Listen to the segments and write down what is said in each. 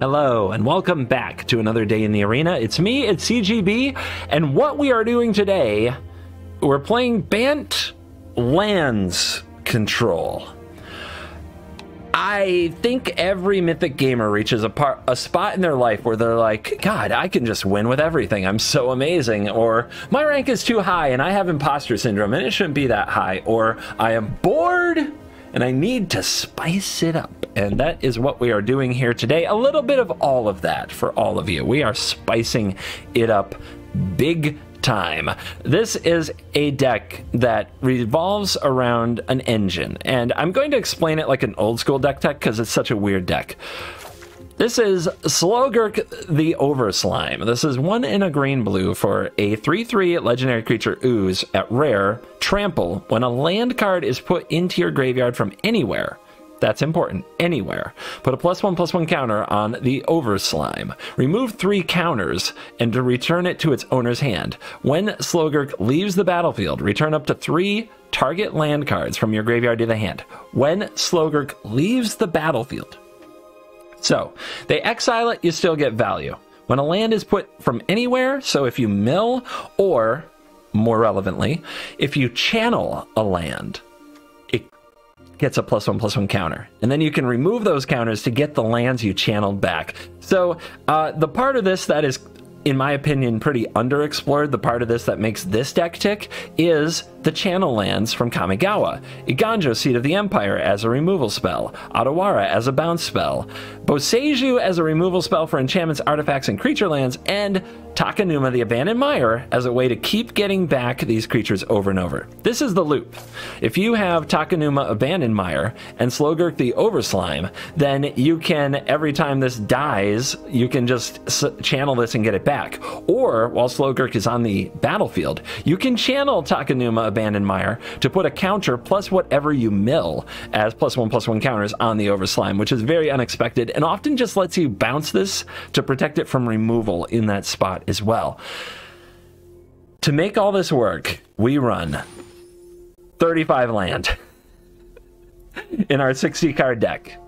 Hello, and welcome back to another day in the arena. It's me, it's CGB, and what we are doing today, we're playing Bant Lands Control. I think every Mythic gamer reaches a spot in their life where they're like, God, I can just win with everything. I'm so amazing. Or my rank is too high and I have imposter syndrome and it shouldn't be that high. Or I am bored and I need to spice it up. And that is what we are doing here today. A little bit of all of that for all of you. We are spicing it up big time. This is a deck that revolves around an engine. And I'm going to explain it like an old school deck tech because it's such a weird deck. This is Slogurk the Overslime. This is 1 in a green-blue for a 3/3 legendary creature ooze at rare, trample. When a land card is put into your graveyard from anywhere, that's important, anywhere, put a +1/+1 counter on the Overslime. Remove 3 counters and to return it to its owner's hand. When Slogurk leaves the battlefield, return up to 3 target land cards from your graveyard to the hand. When Slogurk leaves the battlefield. So, they exile it, you still get value. When a land is put from anywhere, so if you mill, or, more relevantly, if you channel a land, it gets a +1/+1 counter. And then you can remove those counters to get the lands you channeled back. So, the part of this that is, in my opinion, pretty underexplored, the part of this that makes this deck tick, is the channel lands from Kamigawa. Iganjo, Seed of the Empire as a removal spell, Otawara as a bounce spell, Boseiju as a removal spell for enchantments, artifacts, and creature lands, and Takenuma the Abandoned Mire as a way to keep getting back these creatures over and over. This is the loop. If you have Takenuma Abandoned Mire and Slogurk the Overslime, then you can, every time this dies, you can just channel this and get it back. Or, while Slogurk is on the battlefield, you can channel Takenuma Abandoned Mire to put a counter plus whatever you mill as +1/+1 counters on the Overslime, which is very unexpected and often just lets you bounce this to protect it from removal in that spot as well. To make all this work, we run 35 land in our 60 card deck.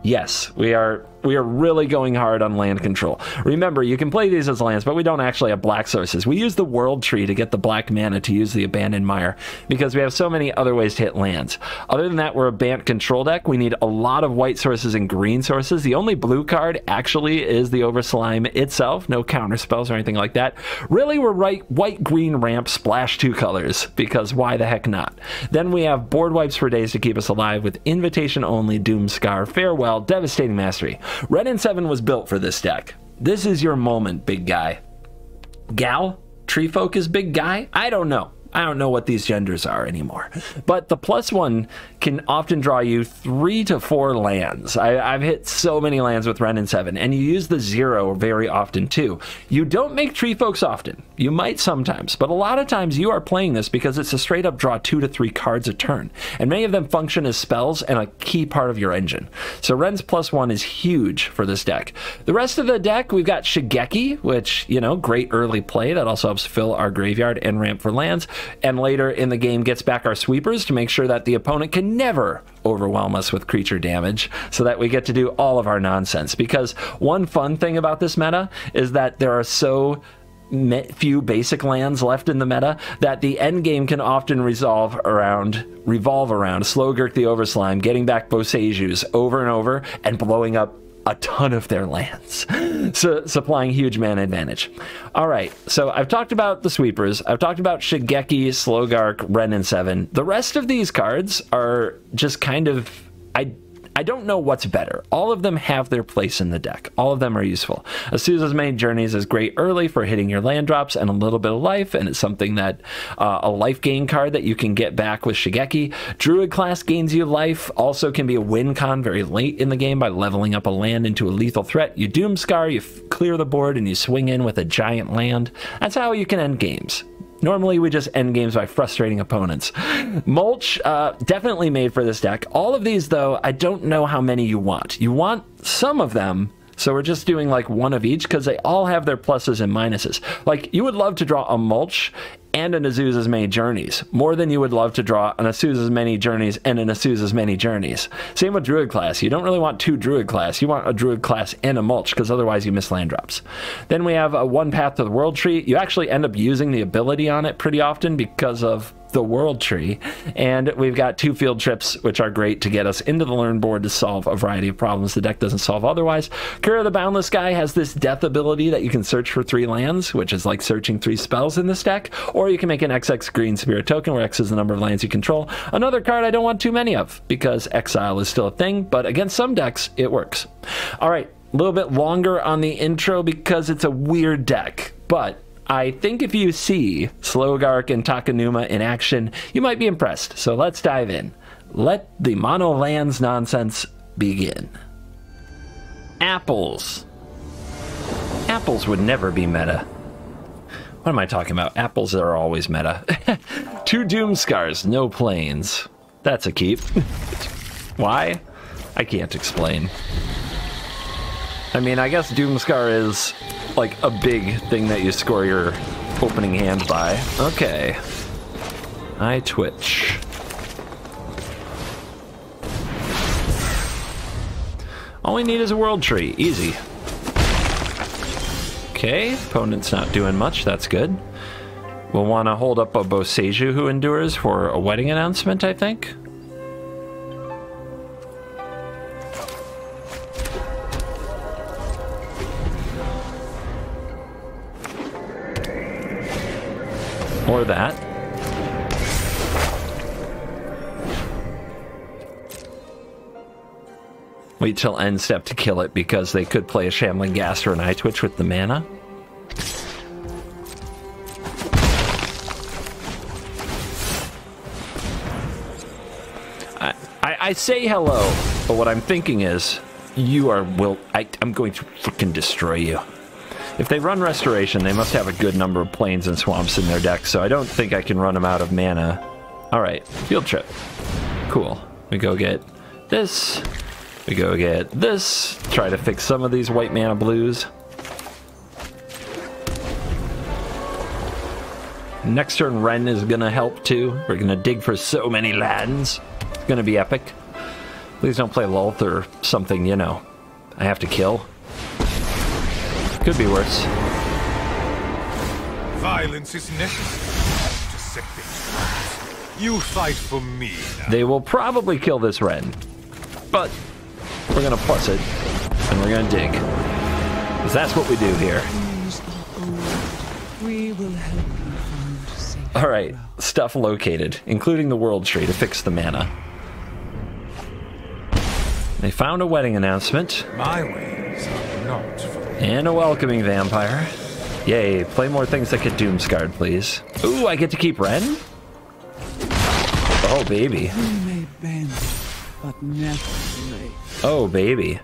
Yes, we are really going hard on land control. Remember, you can play these as lands, but we don't actually have black sources. We use the World Tree to get the black mana to use the Abandoned Mire because we have so many other ways to hit lands. Other than that, we're a Bant control deck. We need a lot of white sources and green sources. The only blue card actually is the Overslime itself. No counter spells or anything like that. Really, we're white, green, ramp, splash 2 colors because why the heck not? Then we have board wipes for days to keep us alive with Invitation Only, Doomscar, Farewell, Devastating Mastery. Red and 7 was built for this deck. This is your moment, big guy. Gal? Tree folk is big guy? I don't know. I don't know what these genders are anymore. But the +1 can often draw you 3 to 4 lands. I've hit so many lands with Ren and 7, and you use the 0 very often too. You don't make tree folks often. You might sometimes, but a lot of times you are playing this because it's a straight up draw 2 to 3 cards a turn, and many of them function as spells and a key part of your engine. So Ren's +1 is huge for this deck. The rest of the deck, we've got Shigeki, which, you know, great early play. That also helps fill our graveyard and ramp for lands. And later in the game gets back our sweepers to make sure that the opponent can never overwhelm us with creature damage so that we get to do all of our nonsense. Because one fun thing about this meta is that there are so few basic lands left in the meta that the end game can often revolve around Slogurk the Overslime getting back Boseijus over and over and blowing up a ton of their lands, so supplying huge mana advantage. All right, so I've talked about the sweepers. I've talked about Shigeki, Slogurk, Ren and 7. The rest of these cards are just kind of, I don't know what's better. All of them have their place in the deck. All of them are useful. Azusa's Many Journeys is great early for hitting your land drops and a little bit of life, and it's something that, a life gain card that you can get back with Shigeki. Druid class gains you life, also can be a win con very late in the game by leveling up a land into a lethal threat. You Doomscar, you clear the board, and you swing in with a giant land. That's how you can end games. Normally, we just end games by frustrating opponents. Mulch, definitely made for this deck. All of these, though, I don't know how many you want. You want some of them, so we're just doing like one of each because they all have their pluses and minuses. Like, you would love to draw a Mulch and an Azusa's Many Journeys. More than you would love to draw an Azusa's Many Journeys and an Azusa's Many Journeys. Same with Druid class. You don't really want 2 Druid class. You want a Druid class and a Mulch, because otherwise you miss land drops. Then we have a 1 Path to the World Tree. You actually end up using the ability on it pretty often because of the World Tree. And we've got 2 Field Trips, which are great to get us into the learn board to solve a variety of problems the deck doesn't solve otherwise. Kura the Boundless guy has this death ability that you can search for 3 lands, which is like searching 3 spells in this deck, or you can make an XX green Spirit token where X is the number of lands you control. Another card I don't want too many of because Exile is still a thing, but against some decks it works. All right, a little bit longer on the intro because it's a weird deck, but I think if you see Slowgark and Takenuma in action, you might be impressed. So let's dive in. Let the mono lands nonsense begin. Apples. Apples would never be meta. What am I talking about? Apples are always meta. 2 Doomskars, no planes. That's a keep. Why? I can't explain. I mean, I guess Doomskar is like a big thing that you score your opening hand by. Okay. I twitch. All we need is a World Tree. Easy. Okay, opponent's not doing much. That's good. We'll want to hold up a Boseiju who endures for a wedding announcement, I think. Or that. Wait till end step to kill it because they could play a Shambling Ghast or an Eye Twitch with the mana. I say hello, but what I'm thinking is, I'm going to freaking destroy you. If they run Restoration, they must have a good number of plains and swamps in their deck, so I don't think I can run them out of mana. Alright, Field Trip. Cool. We go get this. We go get this. Try to fix some of these white mana blues. Next turn, Ren is going to help too. We're going to dig for so many lands. It's going to be epic. Please don't play Lulth or something, you know, I have to kill. Could be worse. Violence is necessary to set things right. You fight for me now. They will probably kill this Ren, but we're gonna plus it, and we're gonna dig. Because that's what we do here. We will help you find safe. Alright, stuff located, including the World Tree to fix the mana. They found a wedding announcement. My ways are not for me. And a welcoming vampire. Yay, play more things that get Doomscarred, please. Ooh, I get to keep Ren? Oh, baby. You may bend, but never break. Oh, baby.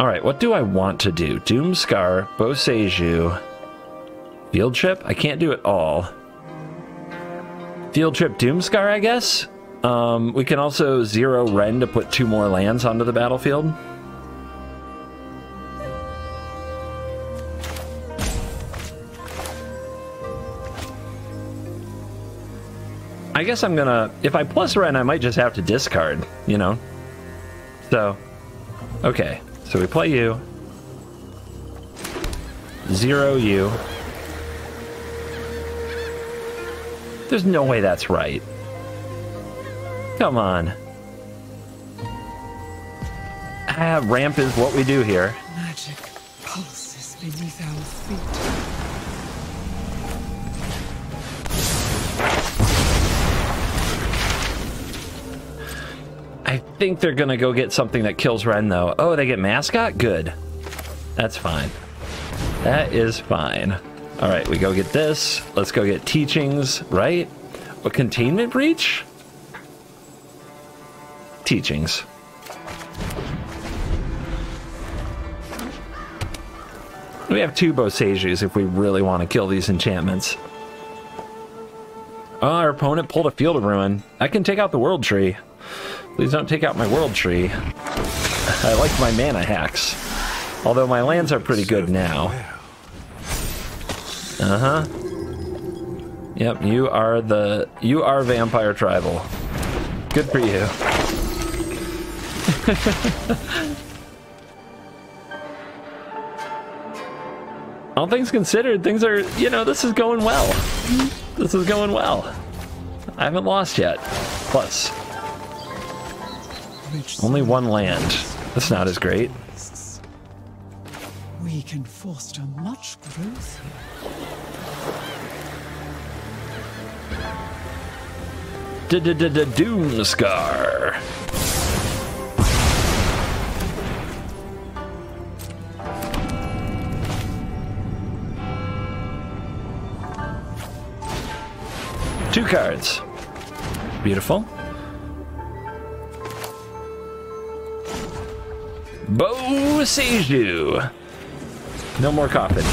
Alright, what do I want to do? Doomskar, Boseiju, Field Trip? I can't do it all. Field Trip Doomskar, I guess? We can also 0 Ren to put 2 more lands onto the battlefield. I guess I'm gonna... If I plus Ren, I might just have to discard, you know? So, okay. So we play you. 0 you. There's no way that's right. Come on. Ramp is what we do here. Magic pulses beneath our feet. I think they're gonna go get something that kills Ren, though. Oh, they get Mascot? Good. That's fine. That is fine. All right, we go get this. Let's go get Teachings, right? A Containment Breach? Teachings. We have 2 Boseijus if we really want to kill these enchantments. Oh, our opponent pulled a Field of Ruin. I can take out the World Tree. Please don't take out my World Tree. I like my mana hacks. Although my lands are pretty good now. Uh-huh. Yep, you are Vampire Tribal. Good for you. All things considered, things are, you know, this is going well. This is going well. I haven't lost yet. Plus, only one land. That's not as great. We can foster much growth here. Doomscar. Two cards. Beautiful. Boseiju. No more coffin.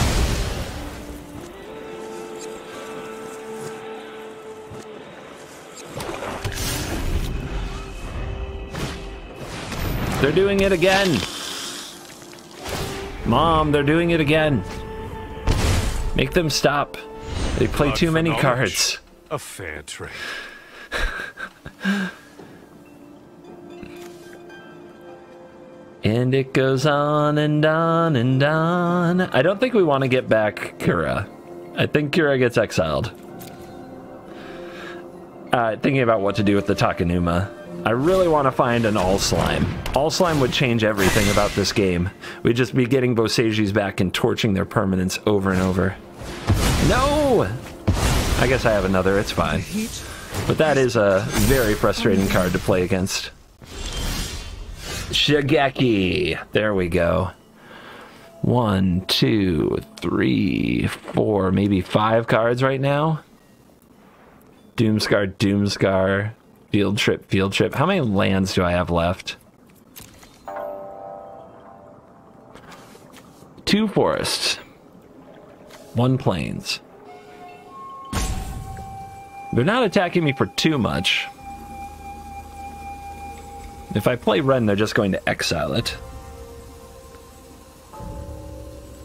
They're doing it again. Mom, they're doing it again. Make them stop. They play too many cards. A fair trade. And it goes on and on and on. I don't think we want to get back Kura. I think Kura gets exiled. Thinking about what to do with the Takenuma. I really want to find an All Slime. All Slime would change everything about this game. We'd just be getting Boseijus back and torching their permanents over and over. No! I guess I have another, it's fine. But that is a very frustrating card to play against. Shigeki! There we go. 1, 2, 3, 4, maybe 5 cards right now. Doomscar, Doomscar, Field Trip, Field Trip. How many lands do I have left? 2 forests. 1 plains. They're not attacking me for too much. If I play Ren, they're just going to exile it.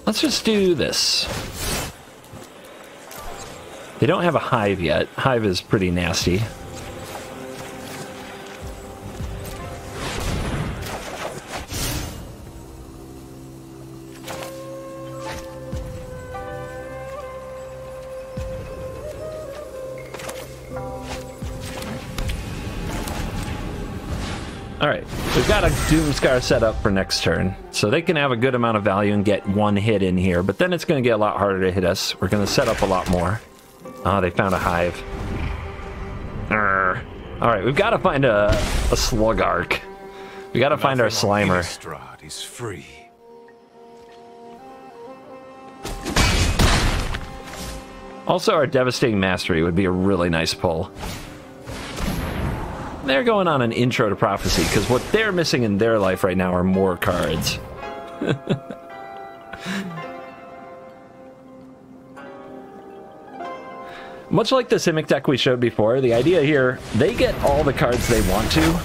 Let's just do this. They don't have a Hive yet. Hive is pretty nasty. Alright, we've got a Doomscar set up for next turn, so they can have a good amount of value and get 1 hit in here, but then it's going to get a lot harder to hit us. We're going to set up a lot more. Oh, they found a Hive. Alright, we've got to find a Slugark. We got to find our Slimer. Innistrad is free. Also, our Devastating Mastery would be a really nice pull. They're going on an intro to Prophecy, because what they're missing in their life right now are more cards. Much like the Simic deck we showed before, the idea here, they get all the cards they want to.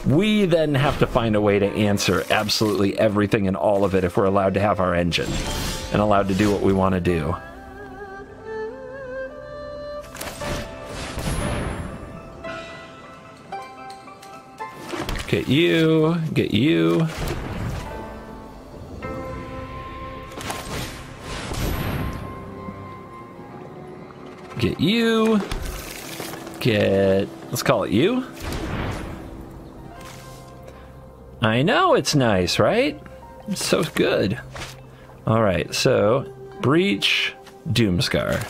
We then have to find a way to answer absolutely everything and all of it if we're allowed to have our engine and allowed to do what we want to do. Get you, get you. Get you. Get, let's call it you. I know it's nice, right? It's so good. All right, so Breach, Doomscar.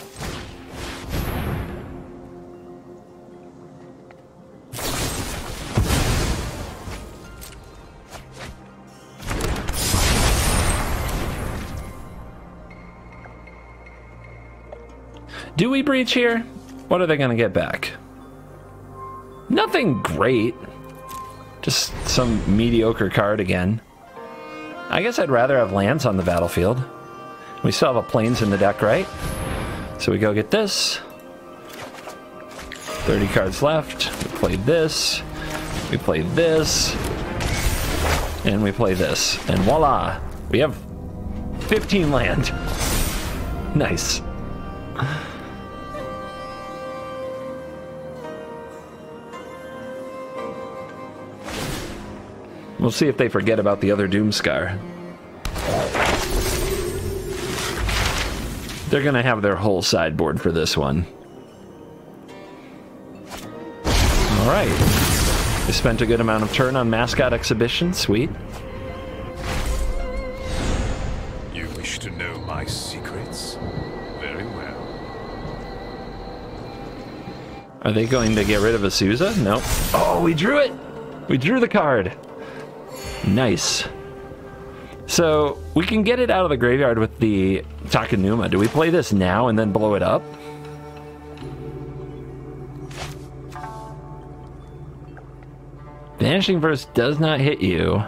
Do we breach here? What are they going to get back? Nothing great. Just some mediocre card again. I guess I'd rather have lands on the battlefield. We still have a plains in the deck, right? So we go get this. 30 cards left. We played this. We played this. And we play this. And voila! We have 15 land. Nice. We'll see if they forget about the other Doomscar. They're gonna have their whole sideboard for this one. Alright. They spent a good amount of turn on Mascot Exhibition. Sweet. You wish to know my secrets? Very well. Are they going to get rid of Azusa? Nope. Oh, we drew it! We drew the card! Nice. So, we can get it out of the graveyard with the Takenuma. Do we play this now and then blow it up? Vanishing Verse does not hit you.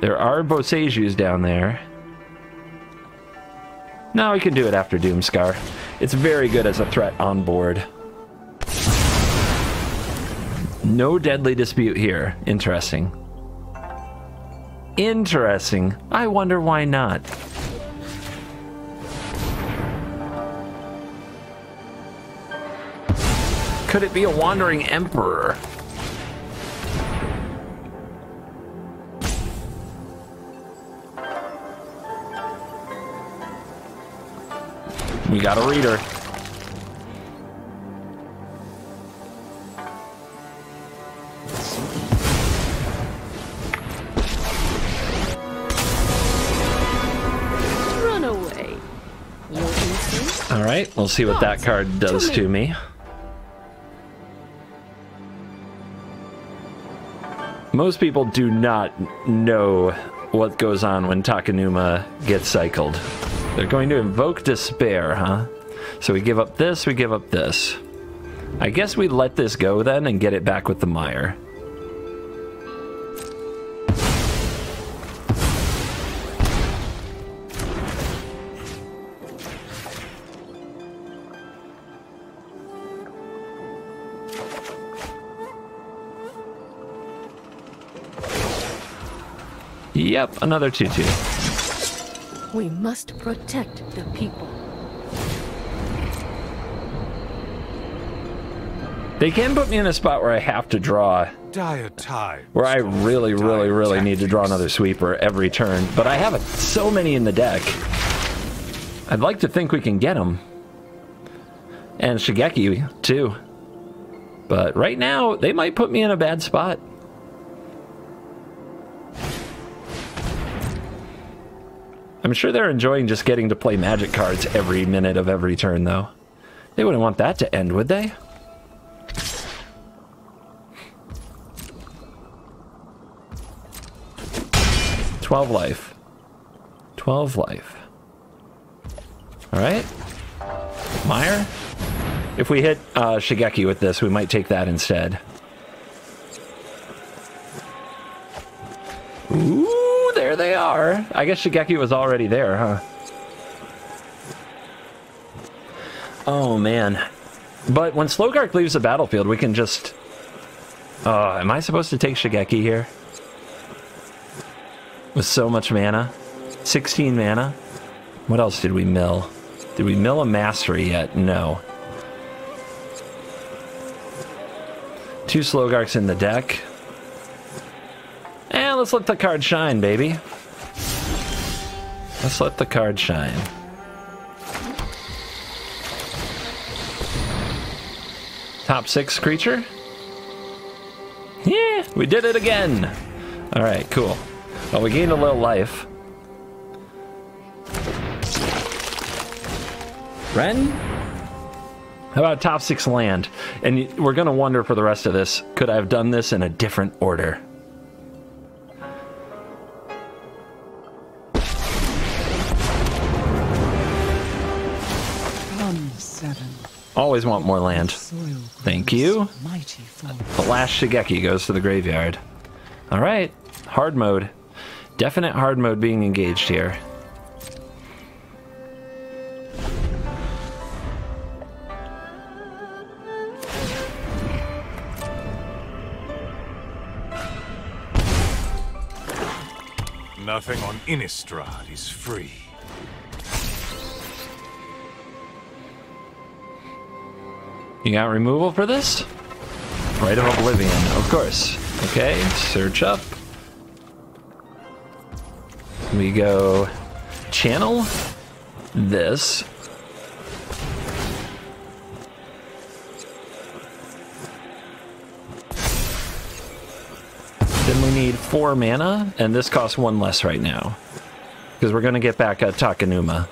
There are Bosejus down there. No, we can do it after Doomscar. It's very good as a threat on board. No Deadly Dispute here. Interesting. Interesting. I wonder why not. Could it be a Wandering Emperor? We got a reader. Run away. All right, we'll see what that card does to me. Most people do not know what goes on when Takenuma gets cycled. They're going to invoke Despair, huh? So we give up this, we give up this. I guess we let this go then and get it back with the Mire. Yep, another 2/2. We must protect the people. They can put me in a spot where I have to draw, Dire times. where I really need to draw another sweeper every turn, but I have so many in the deck. I'd like to think we can get them. And Shigeki, too. But right now, they might put me in a bad spot. I'm sure they're enjoying just getting to play Magic cards every minute of every turn, though. They wouldn't want that to end, would they? $12 life. 12 life. Alright. Mire? If we hit Shigeki with this, we might take that instead. Ooh, there they are. I guess Shigeki was already there, huh? Oh, man. But when Slowgark leaves the battlefield, we can just... am I supposed to take Shigeki here? With so much mana? 16 mana? What else did we mill? Did we mill a Mastery yet? No. 2 Slowgarks in the deck. And let's let the card shine, baby. Let's let the card shine. Top 6 creature? Yeah, we did it again! Alright, cool. Well, we gained a little life. Ren? How about top 6 land? And we're gonna wonder for the rest of this, could I have done this in a different order? Always want more land. Thank you. The last Shigeki goes to the graveyard. Alright, hard mode. Definite hard mode being engaged here. Nothing on Innistrad is free. You got removal for this? Rite of Oblivion, of course. Okay, search up. We go channel this. Then we need 4 mana, and this costs 1 less right now. Because we're going to get back a Takenuma.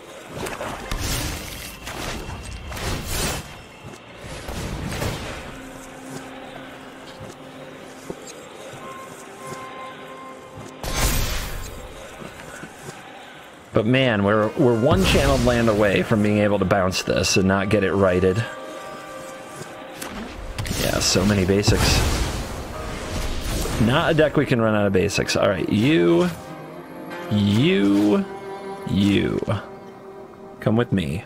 But man, we're 1 channeled land away from being able to bounce this and not get it righted. Yeah, so many basics. Not a deck we can run out of basics. All right, you. Come with me.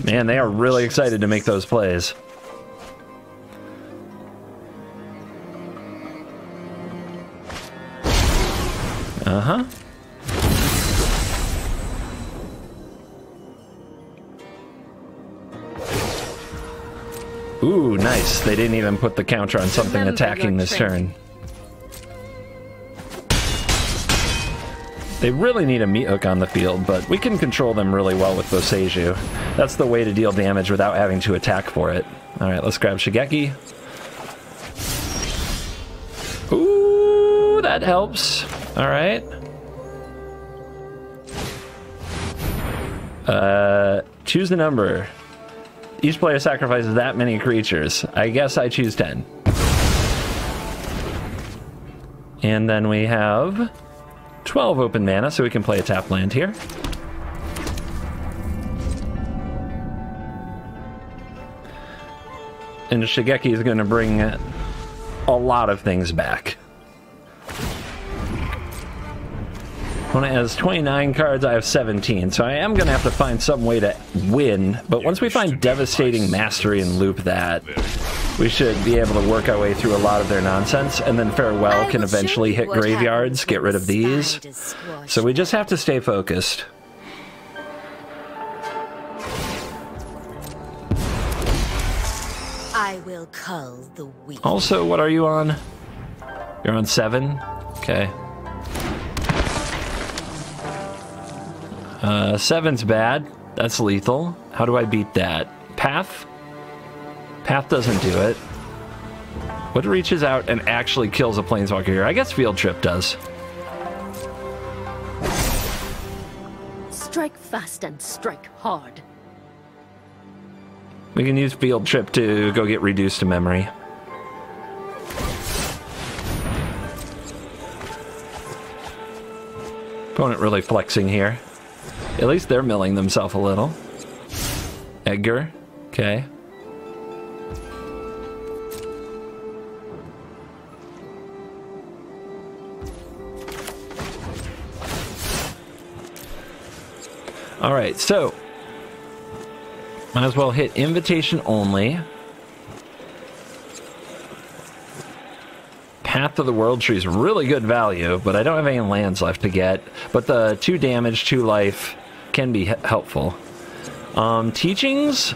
Man, they are really excited to make those plays. Uh-huh. Ooh, nice. They didn't even put the counter on something attacking this turn. They really need a meat hook on the field, but we can control them really well with Boseiju. That's the way to deal damage without having to attack for it. Alright, let's grab Shigeki. Ooh, that helps. Alright. Choose the number. Each player sacrifices that many creatures. I guess I choose 10. And then we have 12 open mana, so we can play a tap land here. And Shigeki is going to bring a lot of things back. Opponent has 29 cards, I have 17, so I am going to have to find some way to win, but once we find Devastating Mastery and loop that, we should be able to work our way through a lot of their nonsense, and then Farewell can eventually hit graveyards, get rid of these, so we just have to stay focused. I will cull the weak. Also, what are you on? You're on 7? Okay. 7's bad. That's lethal. How do I beat that? Path? Path doesn't do it. What reaches out and actually kills a Planeswalker here? I guess Field Trip does. Strike fast and strike hard. We can use Field Trip to go get reduced to memory. Opponent really flexing here. At least they're milling themselves a little. Edgar. Okay. Alright, so might as well hit invitation only. Path of the World Tree is really good value, but I don't have any lands left to get. But the 2 damage, 2 life can be helpful. Teachings,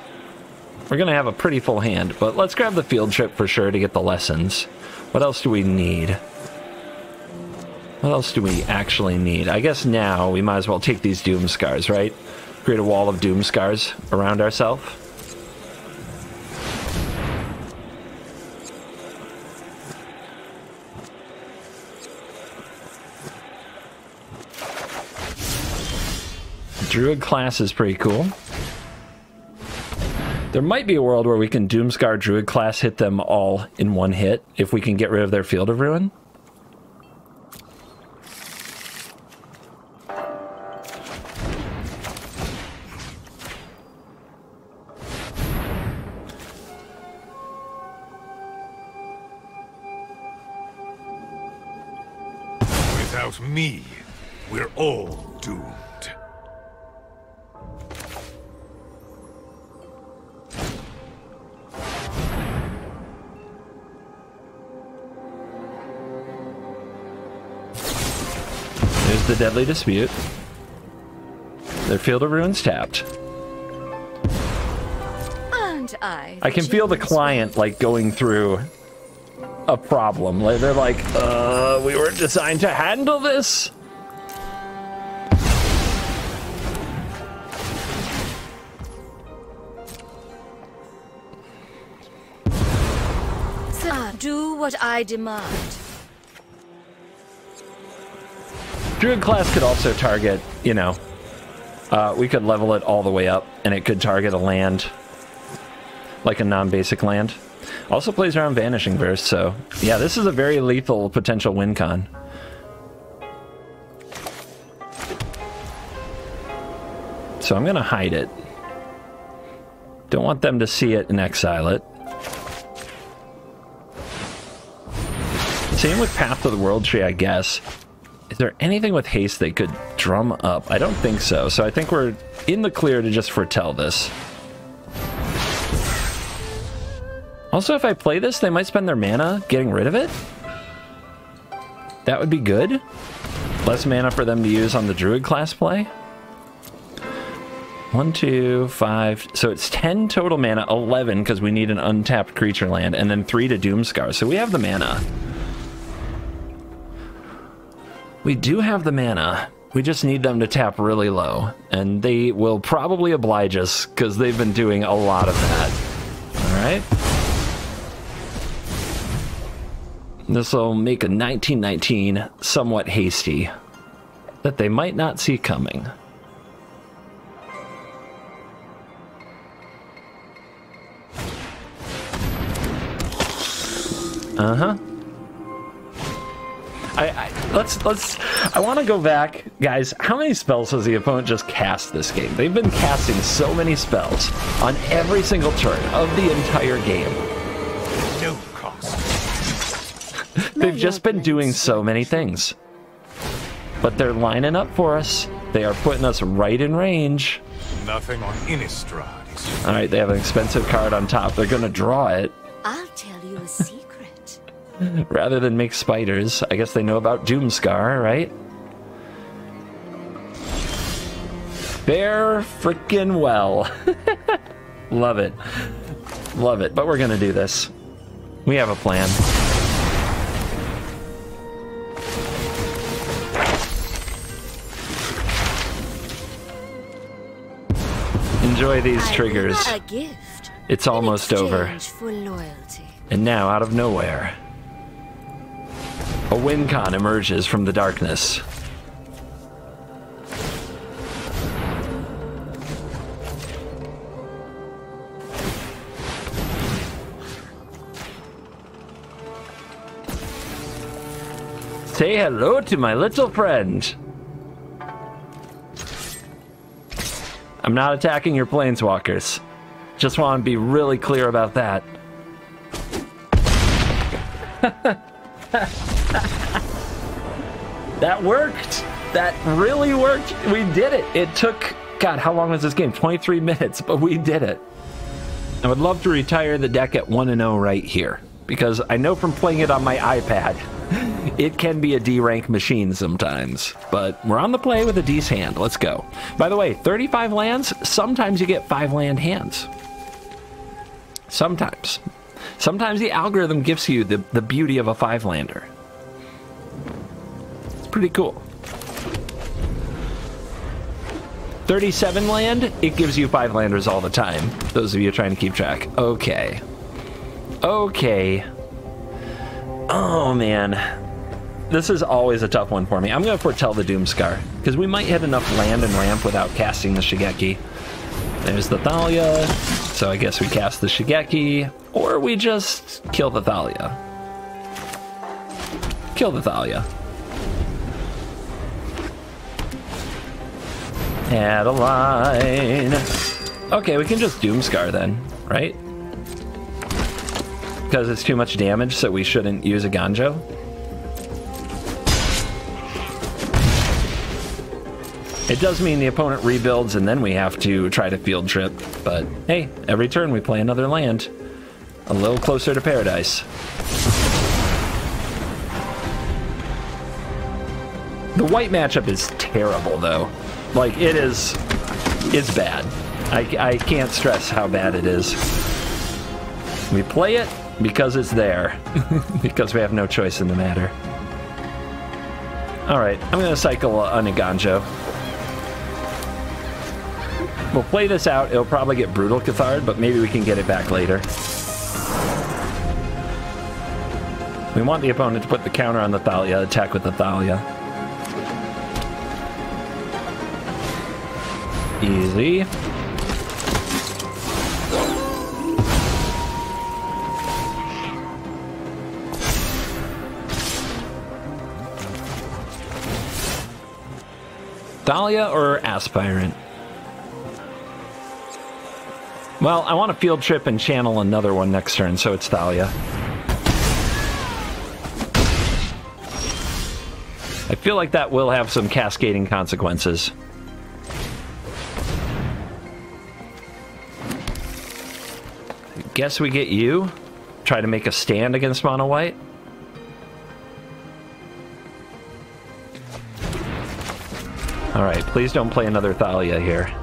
we're going to have a pretty full hand, but let's grab the Field Trip for sure to get the lessons. What else do we need? What else do we actually need? I guess now we might as well take these Doom Scars, right? Create a wall of Doom Scars around ourselves. Druid class is pretty cool. There might be a world where we can Doomscar Druid class hit them all in one hit if we can get rid of their Field of Ruin. Without me, we're all doomed. There's the Deadly Dispute. their Field of Ruins tapped. And I can feel the client like going through a problem. Like they're like, we weren't designed to handle this. Do what I demand. Druid class could also target, you know, we could level it all the way up and it could target a land, like a non-basic land. Also plays around Vanishing Verse, so yeah, this is a very lethal potential win con. So I'm gonna hide it. Don't want them to see it and exile it. Same with Path to the World Tree, I guess. Is there anything with haste they could drum up? I don't think so. So I think we're in the clear to just foretell this. Also, if I play this, they might spend their mana getting rid of it. That would be good. Less mana for them to use on the Druid class play. 1, 2, 5. So it's 10 total mana, 11 because we need an untapped creature land, and then 3 to Doomscar. So we have the mana. We do have the mana. We just need them to tap really low. And they will probably oblige us because they've been doing a lot of that. Alright. This will make a 1919 somewhat hasty that they might not see coming. Uh-huh. I want to go back, guys. How many spells has the opponent just cast this game? They've been casting so many spells on every single turn of the entire game. No cost. They've just been doing so many things. But they're lining up for us. They are putting us right in range. Nothing on Innistrad. Alright, they have an expensive card on top. They're gonna draw it. I'll tell you a secret. Rather than make spiders. I guess they know about Doomscar, right? Fair frickin' well. Love it. Love it. But we're gonna do this. We have a plan. Enjoy these triggers. A gift It's almost over. for loyalty. And now, out of nowhere, a win con emerges from the darkness. Say hello to my little friend. I'm not attacking your planeswalkers. Just want to be really clear about that. That worked. That really worked. We did it. It took, God, how long was this game? 23 minutes, but we did it. I would love to retire the deck at 1-0 right here, because I know from playing it on my iPad, it can be a D rank machine sometimes, but we're on the play with a D's hand. Let's go. By the way, 35 lands, sometimes you get 5 land hands. Sometimes. Sometimes the algorithm gives you the beauty of a 5-lander. It's pretty cool. 37 land, it gives you 5-landers all the time. Those of you trying to keep track. Okay. Okay. Oh, man. This is always a tough one for me. I'm going to foretell the Doomscar, because we might hit enough land and ramp without casting the Shigeki. There's the Thalia, so I guess we cast the Shigeki, or we just kill the Thalia. Kill the Thalia. Adeline. Okay, we can just Doomscar then, right? Because it's too much damage, so we shouldn't use a Ganjo. It does mean the opponent rebuilds and then we have to try to field trip, but hey, every turn we play another land. A little closer to paradise. The white matchup is terrible though. Like, it is is bad. I can't stress how bad it is. We play it because it's there. Because we have no choice in the matter. Alright, I'm going to cycle a Niganjo. We'll play this out. It'll probably get Brutal Cathard, but maybe we can get it back later. We want the opponent to put the counter on the Thalia, attack with the Thalia. Easy. Thalia or Aspirant? Well, I want to field trip and channel another one next turn, so it's Thalia. I feel like that will have some cascading consequences. I guess we get you. Try to make a stand against mono white. Alright, please don't play another Thalia here.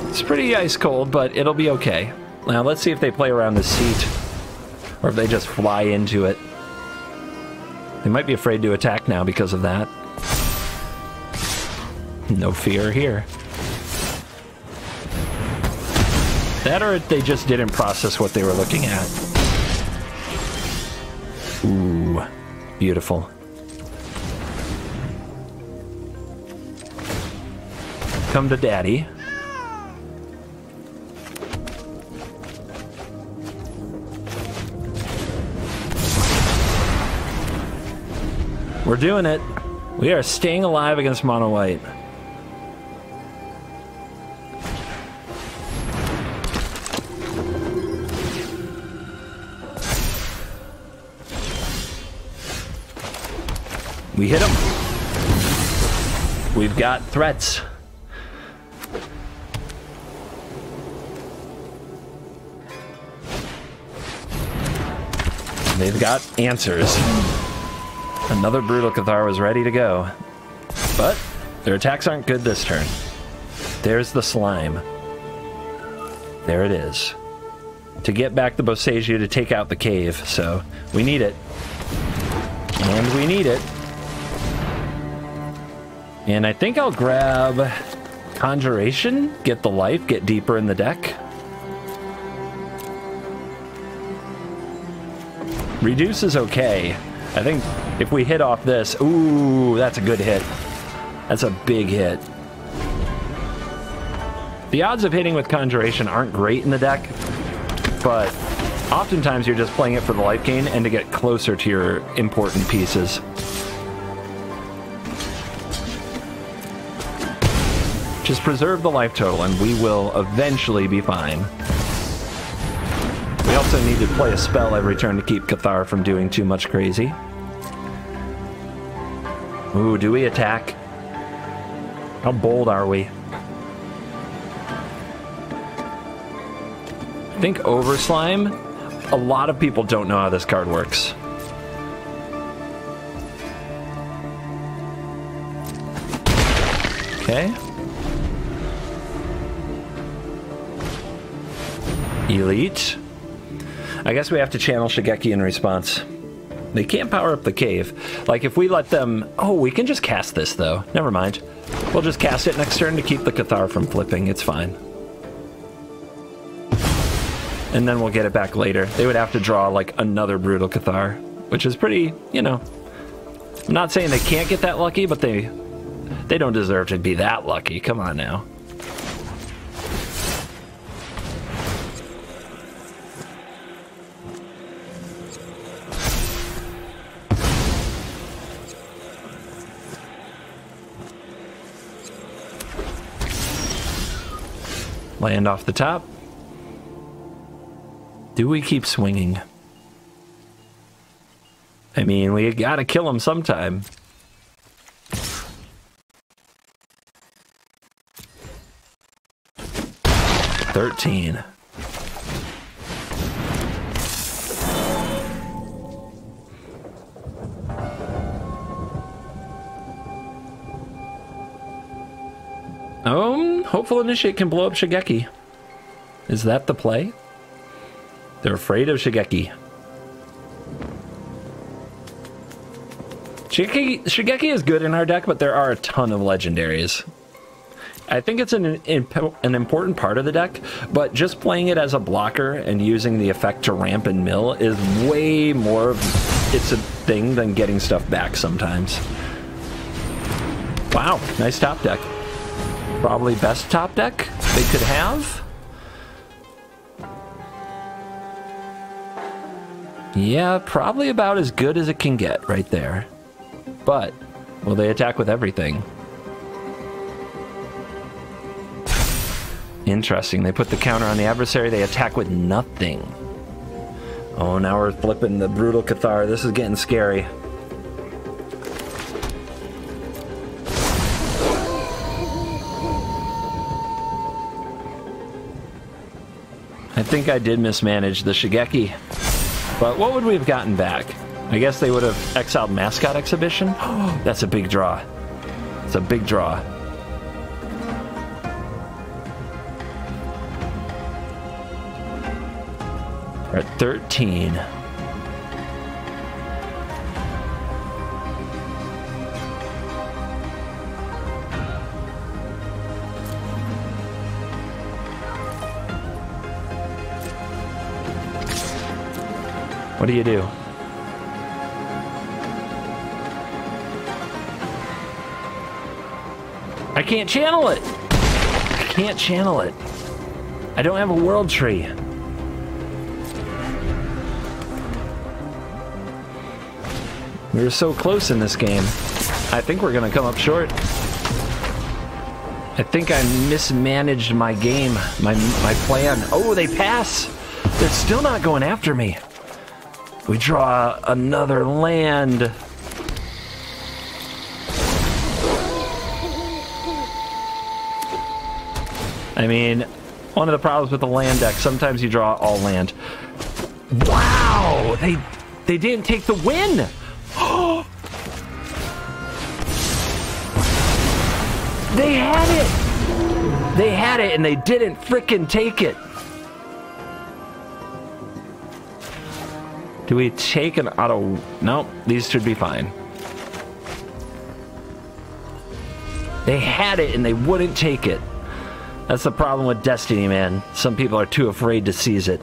It's pretty ice cold, but it'll be okay. Now let's see if they play around the seat, or if they just fly into it. They might be afraid to attack now because of that. No fear here. That or they just didn't process what they were looking at. Ooh, beautiful. Come to daddy. We're doing it. We are staying alive against mono white. We hit him. We've got threats. They've got answers. Another Brutal Cathar was ready to go. But their attacks aren't good this turn. There's the slime. There it is. To get back the Boseiju to take out the cave, so we need it. And we need it. And I think I'll grab Conjuration, get the life, get deeper in the deck. Reduce is okay. I think if we hit off this, ooh, that's a good hit. That's a big hit. The odds of hitting with Conjuration aren't great in the deck, but oftentimes you're just playing it for the life gain and to get closer to your important pieces. Just preserve the life total and we will eventually be fine. We also need to play a spell every turn to keep Cathar from doing too much crazy. Ooh, do we attack? How bold are we? I think Overslime, a lot of people don't know how this card works. Okay. Elite. I guess we have to channel Shigeki in response. They can't power up the cave. Like, if we let them... Oh, we can just cast this, though. Never mind. We'll just cast it next turn to keep the Cathar from flipping. It's fine. And then we'll get it back later. They would have to draw, like, another Brutal Cathar, which is pretty, you know... I'm not saying they can't get that lucky, but they don't deserve to be that lucky. Come on now. Land off the top. Do we keep swinging? I mean, we gotta kill him sometime. $13. Hopeful Initiate can blow up Shigeki. Is that the play? They're afraid of Shigeki. Shigeki is good in our deck, but there are a ton of legendaries. I think it's an important part of the deck, but just playing it as a blocker and using the effect to ramp and mill is way more of it's a thing than getting stuff back sometimes. Wow, nice top deck. Probably best top deck they could have. Yeah, probably about as good as it can get right there. But, will they attack with everything? Interesting. They put the counter on the adversary. They attack with nothing. Oh, now we're flipping the Brutal Cathar. This is getting scary. I think I did mismanage the Shigeki. But what would we have gotten back? I guess they would have exiled Mascot Exhibition. Oh, that's a big draw. It's a big draw. We're at 13. What do you do? I can't channel it! I can't channel it. I don't have a world tree. We were so close in this game. I think we're gonna come up short. I think I mismanaged my game, my plan. Oh, they pass! They're still not going after me. We draw another land. I mean, one of the problems with the land deck, sometimes you draw all land. Wow! They didn't take the win! They had it! They had it and they didn't frickin' take it. Do we take an auto? No, these should be fine. They had it and they wouldn't take it. That's the problem with Destiny, man. Some people are too afraid to seize it.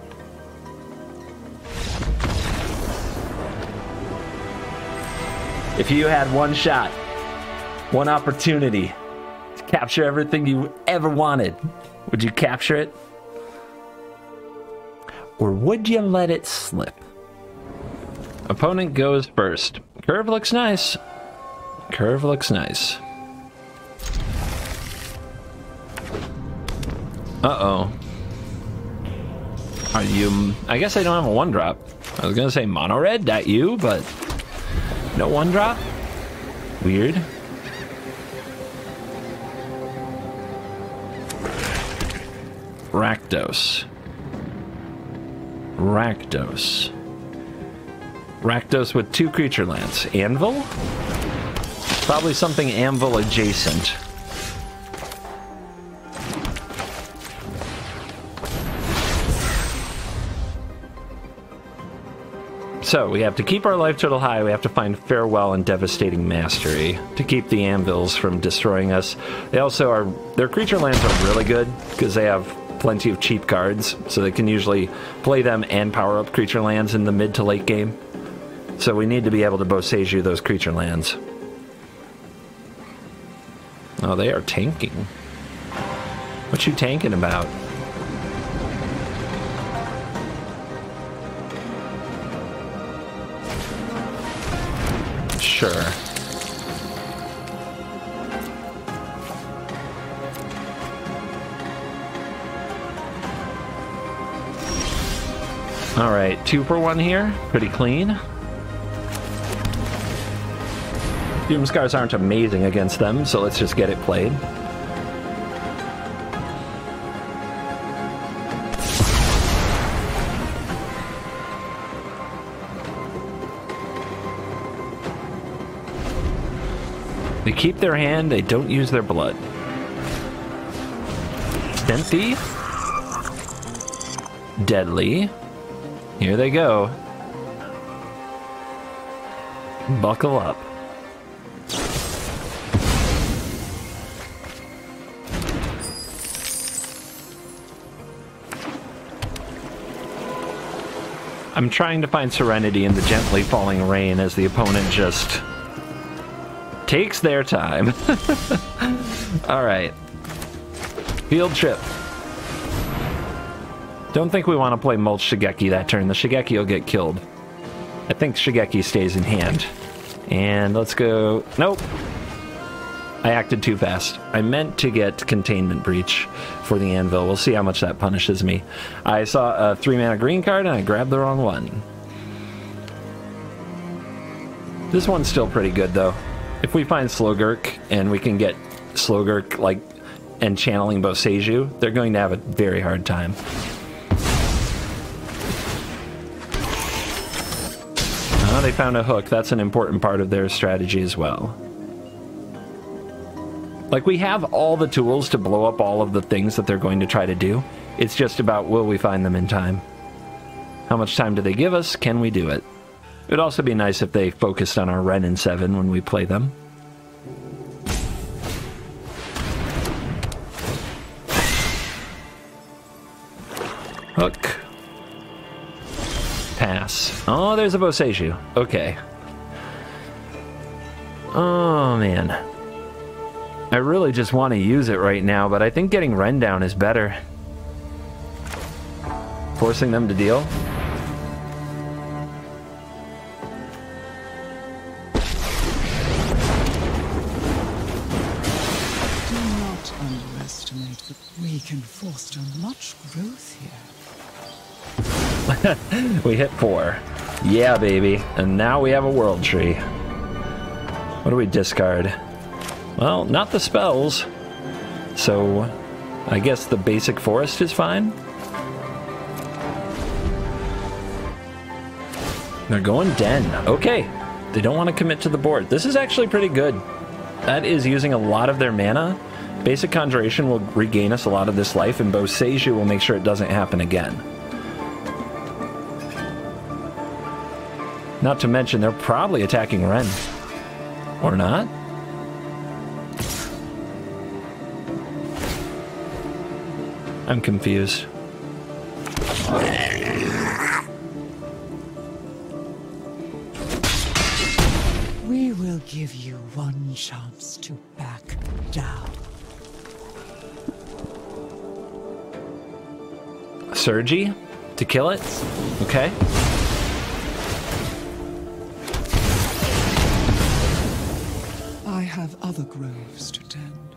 If you had one shot, one opportunity to capture everything you ever wanted, would you capture it? Or would you let it slip? Opponent goes first. Curve looks nice. Curve looks nice. Uh-oh. Are you... I guess I don't have a one drop. I was gonna say mono red, that you, but... no one drop? Weird. Rakdos. Rakdos. Rakdos with 2 creature lands. Anvil? Probably something Anvil adjacent. So, we have to keep our life total high, we have to find Farewell and Devastating Mastery to keep the anvils from destroying us. They also are... their creature lands are really good, because they have plenty of cheap cards, so they can usually play them and power up creature lands in the mid to late game. So we need to be able to Boseiju those creature lands. Oh, they are tanking. What you tanking about? Sure. All right, 2 for 1 here. Pretty clean. Doom Scars aren't amazing against them, so let's just get it played. They keep their hand, they don't use their blood. Stenthy. Deadly. Here they go. Buckle up. I'm trying to find serenity in the gently falling rain as the opponent just takes their time. Alright. Field trip. Don't think we want to play Mulch Shigeki that turn. The Shigeki will get killed. I think Shigeki stays in hand. And let's go... Nope. I acted too fast. I meant to get Containment Breach for the Anvil. We'll see how much that punishes me. I saw a 3-mana green card and I grabbed the wrong one. This one's still pretty good though. If we find Slogurk and we can get Slogurk like and channeling Boseiju, they're going to have a very hard time. Oh, they found a hook. That's an important part of their strategy as well. Like, we have all the tools to blow up all of the things that they're going to try to do. It's just about, will we find them in time? How much time do they give us? Can we do it? It would also be nice if they focused on our Ren and 7 when we play them. Hook. Pass. Oh, there's a Boseiju. Okay. Oh, man. I really just want to use it right now, but I think getting Ren down is better. Forcing them to deal. Do not underestimate that we can foster much growth here. We hit 4. Yeah, baby. And now we have a World Tree. What do we discard? Well, not the spells. So, I guess the basic forest is fine. They're going Den. Okay. They don't want to commit to the board. This is actually pretty good. That is using a lot of their mana. Basic Conjuration will regain us a lot of this life, and Boseiju will make sure it doesn't happen again. Not to mention, they're probably attacking Ren. Or not? I'm confused. We will give you one chance to back down. Surgy? To kill it? Okay. I have other groves to tend.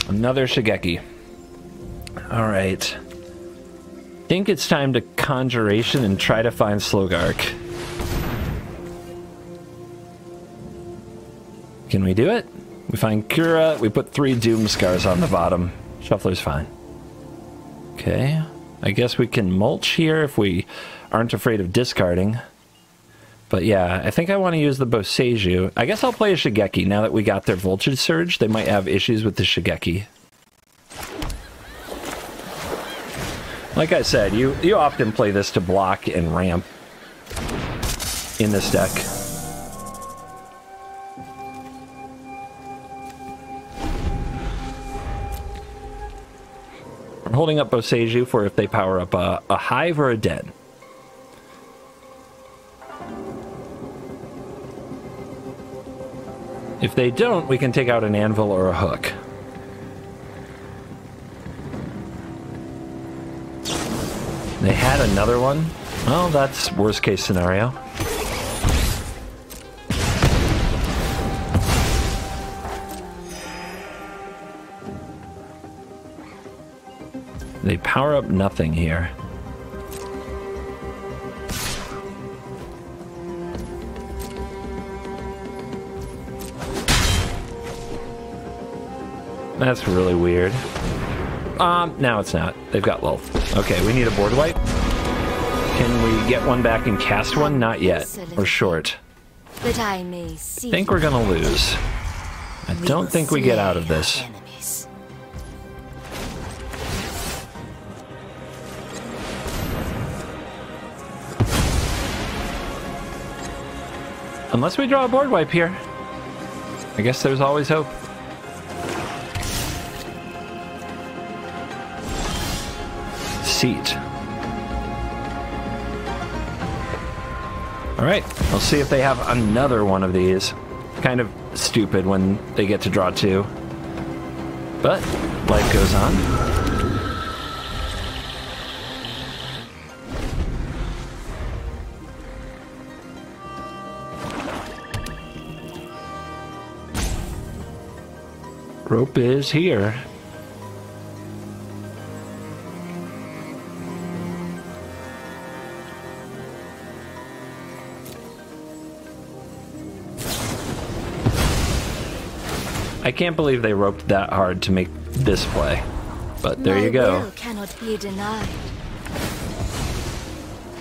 Another Shigeki. Alright. Think it's time to Conjuration and try to find Slogurk. Can we do it? We find Kura, we put 3 Doom Scars on the bottom. Shuffler's fine. Okay. I guess we can mulch here if we aren't afraid of discarding. But yeah, I think I want to use the Boseiju. I guess I'll play a Shigeki now that we got their Voltage Surge. They might have issues with the Shigeki. Like I said, you often play this to block and ramp in this deck. I'm holding up Boseiju for if they power up a Hive or a Den. If they don't, we can take out an Anvil or a Hook. They had another one. Well, that's worst case scenario. They power up nothing here. That's really weird. Now it's not. They've got lull. Okay, we need a board wipe. Can we get one back and cast one? Not yet. Or short. That I may see. I think we're gonna lose. I don't think we get out of this. Unless we draw a board wipe here. I guess there's always hope. Seat. Alright, we'll see if they have another one of these. Kind of stupid when they get to draw 2. But life goes on. Rope is here. I can't believe they roped that hard to make this play. But there you go. My will cannot be denied.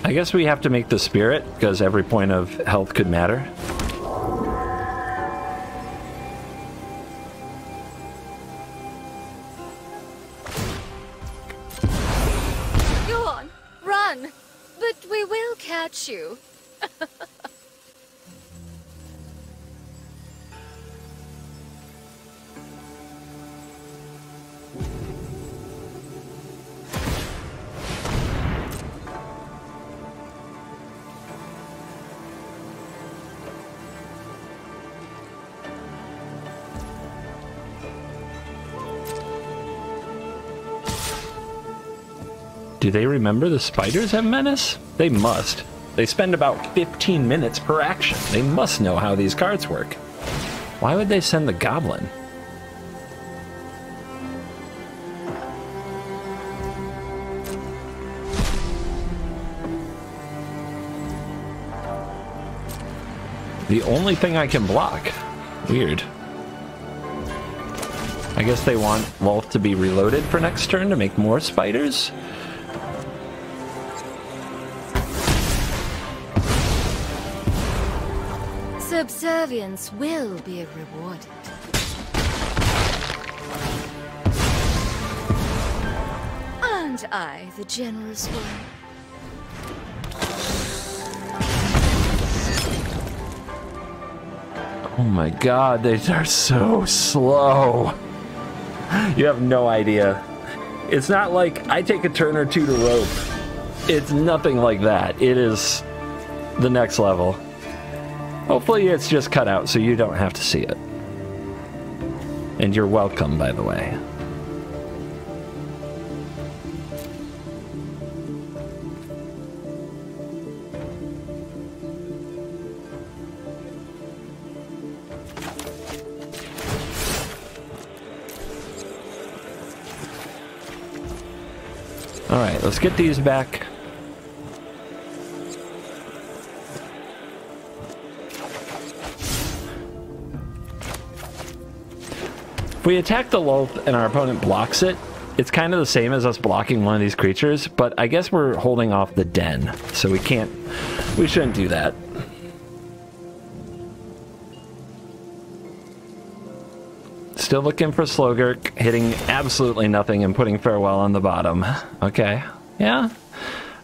I guess we have to make the spirit, because every point of health could matter. Go on, run! But we will catch you. Do they remember the spiders have menace? They must. They spend about 15 minutes per action. They must know how these cards work. Why would they send the goblin? The only thing I can block. Weird. I guess they want Wolf to be reloaded for next turn to make more spiders? Subservience will be rewarded. Aren't I the generous one? Oh my god, they are so slow. You have no idea. It's not like I take a turn or two to rope. It's nothing like that. It is the next level. Hopefully it's just cut out so you don't have to see it. And you're welcome, by the way. Alright, let's get these back. If we attack the Loth and our opponent blocks it, it's kind of the same as us blocking one of these creatures, but I guess we're holding off the den, so we shouldn't do that. Still looking for Slogurk, hitting absolutely nothing and putting Farewell on the bottom. Okay, yeah.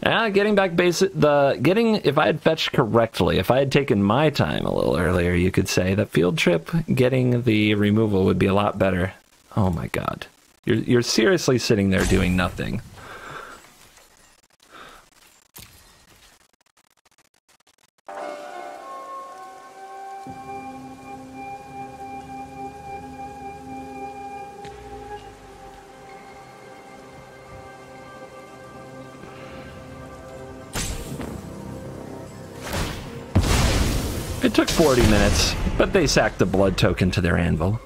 Yeah, getting back basic, if I had fetched correctly, if I had taken my time a little earlier, you could say that field trip, getting the removal would be a lot better. Oh my god. You're seriously sitting there doing nothing. It took 40 minutes, but they sacked the blood token to their anvil.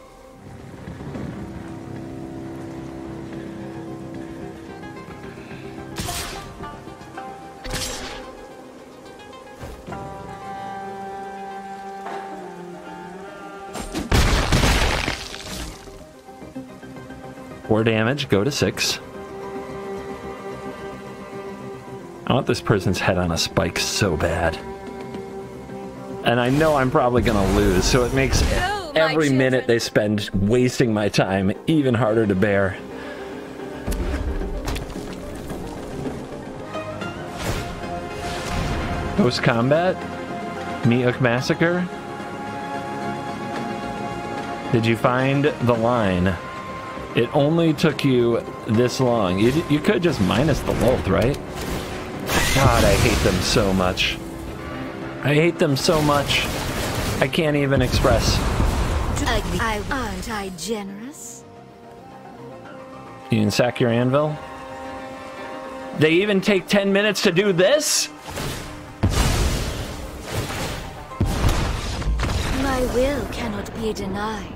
Four damage, go to 6. I want this person's head on a spike so bad. And I know I'm probably gonna lose, so it makes every minute they spend wasting my time even harder to bear. Post combat? Mythic Massacre? Did you find the line? It only took you this long. You could just minus the Lolth, right? God, I hate them so much. I hate them so much. I can't even express. Aren't I generous? You can sack your anvil? They even take 10 minutes to do this? My will cannot be denied.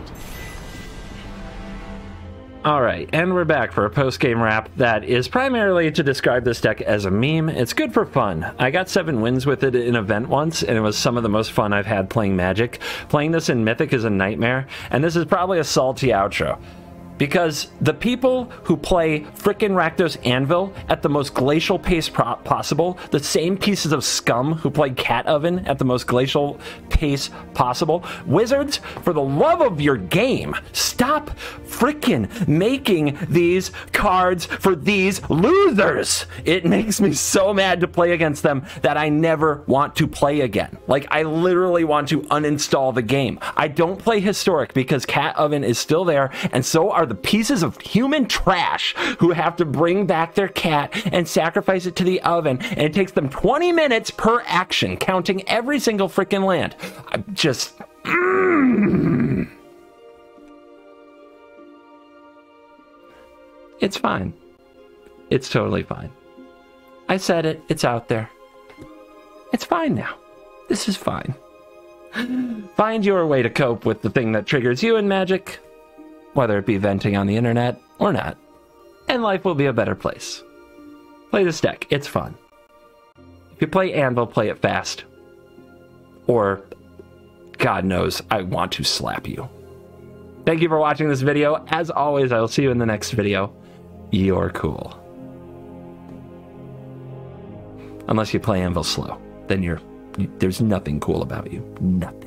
Alright, and we're back for a post-game wrap that is primarily to describe this deck as a meme. It's good for fun. I got 7 wins with it in an event once, and it was some of the most fun I've had playing Magic. Playing this in Mythic is a nightmare, and this is probably a salty outro. Because the people who play frickin' Rakdos Anvil at the most glacial pace possible, the same pieces of scum who play Cat Oven at the most glacial pace possible, Wizards, for the love of your game, stop frickin' making these cards for these losers. It makes me so mad to play against them that I never want to play again. Like, I literally want to uninstall the game. I don't play Historic because Cat Oven is still there, and so are the pieces of human trash who have to bring back their cat and sacrifice it to the oven, and it takes them 20 minutes per action, counting every single freaking land. I'm just... It's fine. It's totally fine. I said it. It's out there. It's fine now. This is fine. Find your way to cope with the thing that triggers you in Magic, whether it be venting on the internet or not, and life will be a better place. Play this deck. It's fun. If you play Anvil, play it fast. Or, God knows, I want to slap you. Thank you for watching this video. As always, I will see you in the next video. You're cool. Unless you play Anvil slow. Then there's nothing cool about you. Nothing.